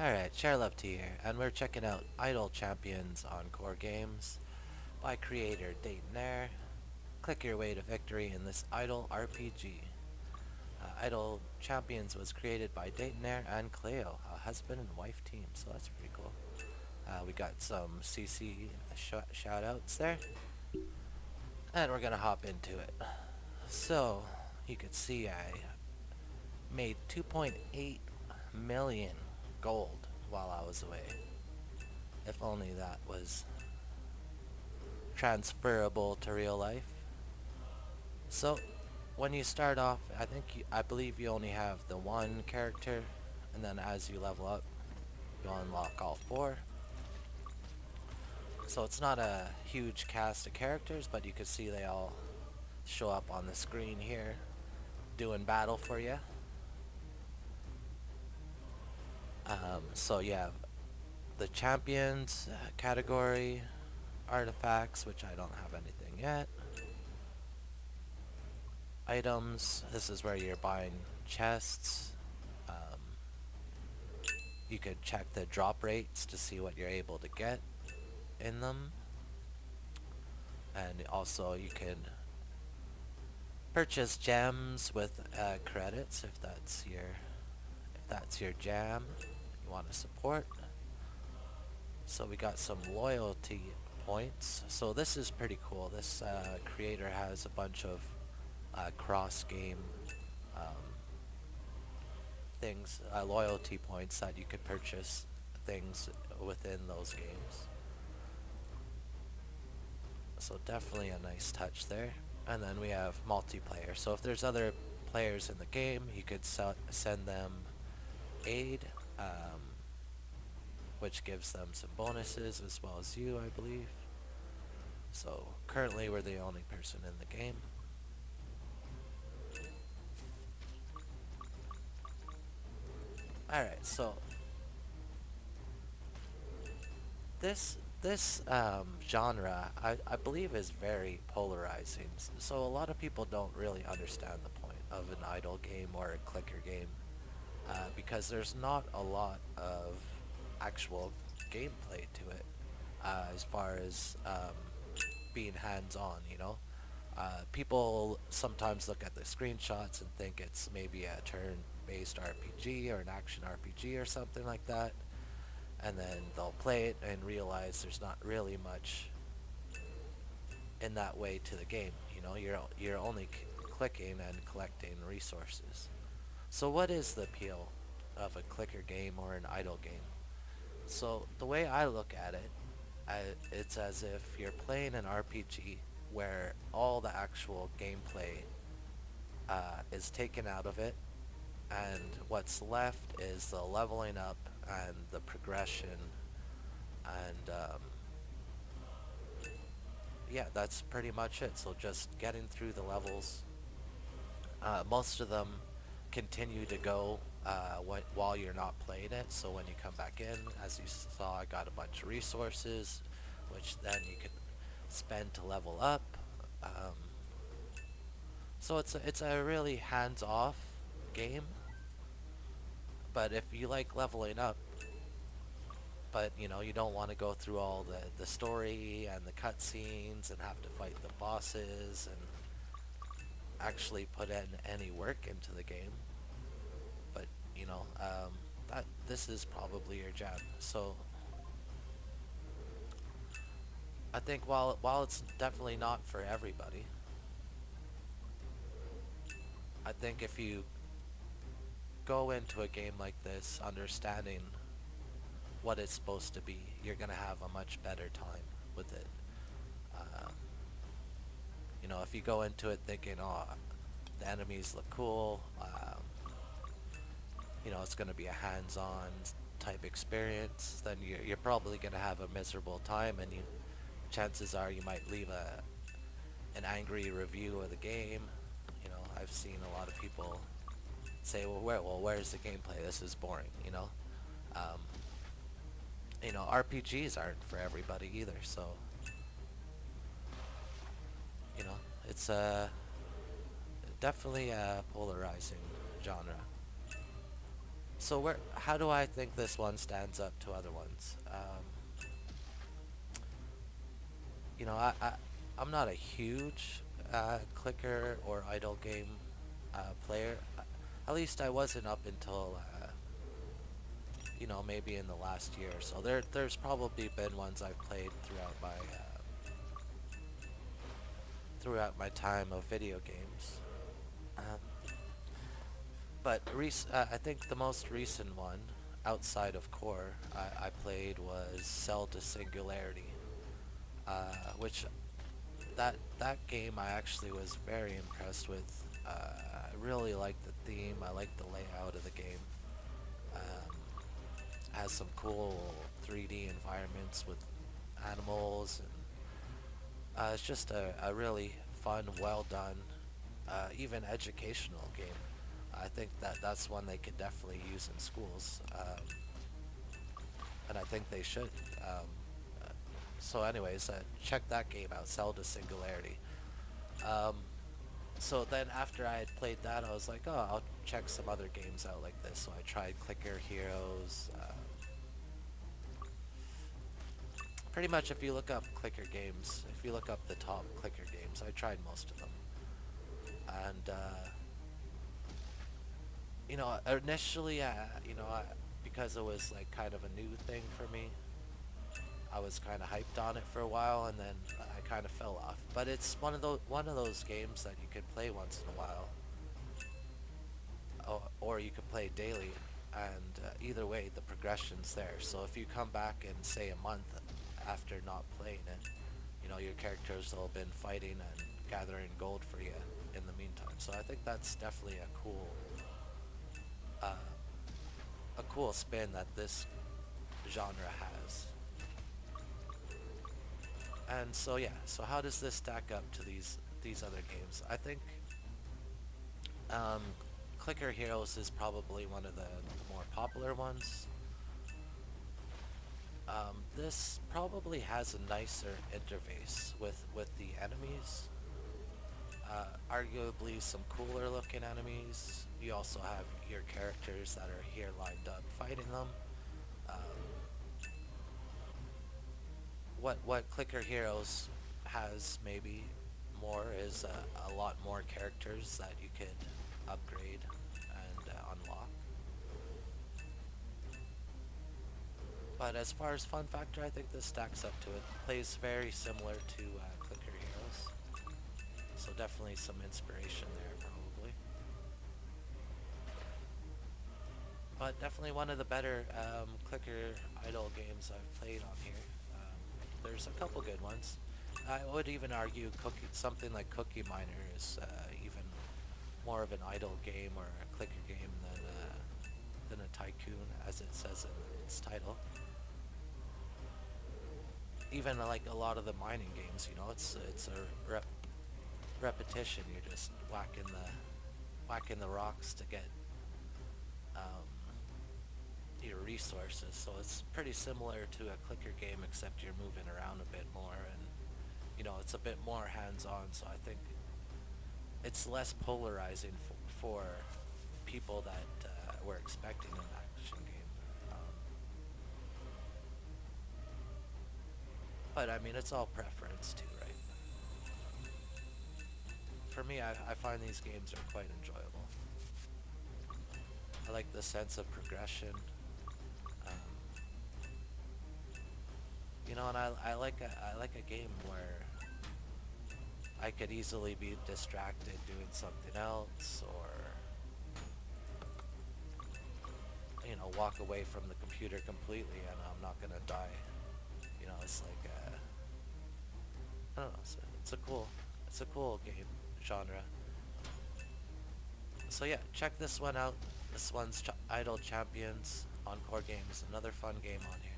Alright, Chairleft here, and we're checking out Idle Champions on Core Games by creator Dayton Air. Click your way to victory in this Idle RPG. Idle Champions was created by Dayton Air and Cleo, a husband and wife team, so that's pretty cool. We got some CC shoutouts there, and we're gonna hop into it. So, you can see I made 2.8 million gold while I was away. If only that was transferable to real life. So, when you start off, I believe you only have the one character, and then as you level up, you'll unlock all four. So it's not a huge cast of characters, but you can see they all show up on the screen here, doing battle for you. So you have the champions category, artifacts, which I don't have anything yet. Items, this is where you're buying chests. You could check the drop rates to see what you're able to get in them. And also you can purchase gems with credits if that's your jam you want to support. So we got some loyalty points. So this is pretty cool. This creator has a bunch of cross-game things, loyalty points that you could purchase things within those games. So definitely a nice touch there. And then we have multiplayer. So if there's other players in the game, you could send them aid, which gives them some bonuses as well as you, I believe. So currently we're the only person in the game. Alright, so this genre, I believe, is very polarizing. So a lot of people don't really understand the point of an idle game or a clicker game, because there's not a lot of actual gameplay to it, as far as being hands-on, you know? People sometimes look at the screenshots and think it's maybe a turn-based RPG or an action RPG or something like that, and then they'll play it and realize there's not really much in that way to the game. You know, you're only clicking and collecting resources. So what is the appeal of a clicker game or an idle game? So the way I look at it, it's as if you're playing an RPG where all the actual gameplay is taken out of it, and what's left is the leveling up and the progression, and yeah, that's pretty much it. So just getting through the levels. Most of them continue to go while you're not playing it, so when you come back in, as you saw, I got a bunch of resources, which then you could spend to level up. Um, so it's a really hands-off game, but if you like leveling up, but you know you don't want to go through all the story and the cutscenes and have to fight the bosses and actually put in any work into the game, but you know, that this is probably your jam. So I think while it's definitely not for everybody, I think if you go into a game like this understanding what it's supposed to be, you're gonna have a much better time with it. Um, you know, if you go into it thinking, oh, the enemies look cool, you know, it's gonna be a hands-on type experience, then you're probably gonna have a miserable time, and chances are you might leave an angry review of the game. You know, I've seen a lot of people say, where's the gameplay? This is boring. Um, you know, RPGs aren't for everybody either. So, you know, it's definitely a polarizing genre. So how do I think this one stands up to other ones? You know, I'm not a huge clicker or idle game player. At least I wasn't up until maybe in the last year or so. There's probably been ones I've played throughout my time of video games. Um, but I think the most recent one outside of Core I played was Cell to Singularity, which that game I actually was very impressed with. I really liked the theme. I liked the layout of the game. Um, has some cool 3D environments with animals, and it's just a really fun, well done, even educational game. I think that's one they could definitely use in schools, and I think they should. Uh, so, anyways, check that game out, Zelda Singularity. Um, so then after I had played that, I was like, oh, I'll check some other games out like this. So I tried Clicker Heroes. Pretty much, if you look up clicker games, if you look up the top clicker games, I tried most of them. And initially, because it was like kind of a new thing for me, I was kind of hyped on it for a while, and then I kind of fell off. But it's one of those games that you could play once in a while, or you could play daily, and either way, the progression's there. So if you come back in, say, a month after not playing it, your characters will have been fighting and gathering gold for you in the meantime. So I think that's definitely uh, a cool spin that this genre has. And so yeah, so how does this stack up to these other games? I think um, Clicker Heroes is probably one of the more popular ones. This probably has a nicer interface with the enemies. Arguably some cooler looking enemies. You also have your characters that are here lined up fighting them. Um, what Clicker Heroes has maybe more is a lot more characters that you could upgrade and unlock. But as far as fun factor, I think this stacks up to it. Plays very similar to Clicker Heroes, so definitely some inspiration there probably. But definitely one of the better clicker idle games I've played on here. There's a couple good ones. I would even argue something like Cookie Miner is even more of an idle game or a clicker game than a tycoon, as it says in its title. Even like a lot of the mining games, it's a repetition. You're just whacking the rocks to get um, your resources. So it's pretty similar to a clicker game, except you're moving around a bit more, and it's a bit more hands-on. So I think it's less polarizing for people that were expecting an action game. But I mean, it's all preference too, right? For me, I find these games are quite enjoyable. I like the sense of progression. Um, and I like a game where I could easily be distracted doing something else, or walk away from the computer completely, and I'm not gonna die. It's like I don't know. It's a cool game genre. So yeah, check this one out. This one's Idle Champions on Core Games. Another fun game on here.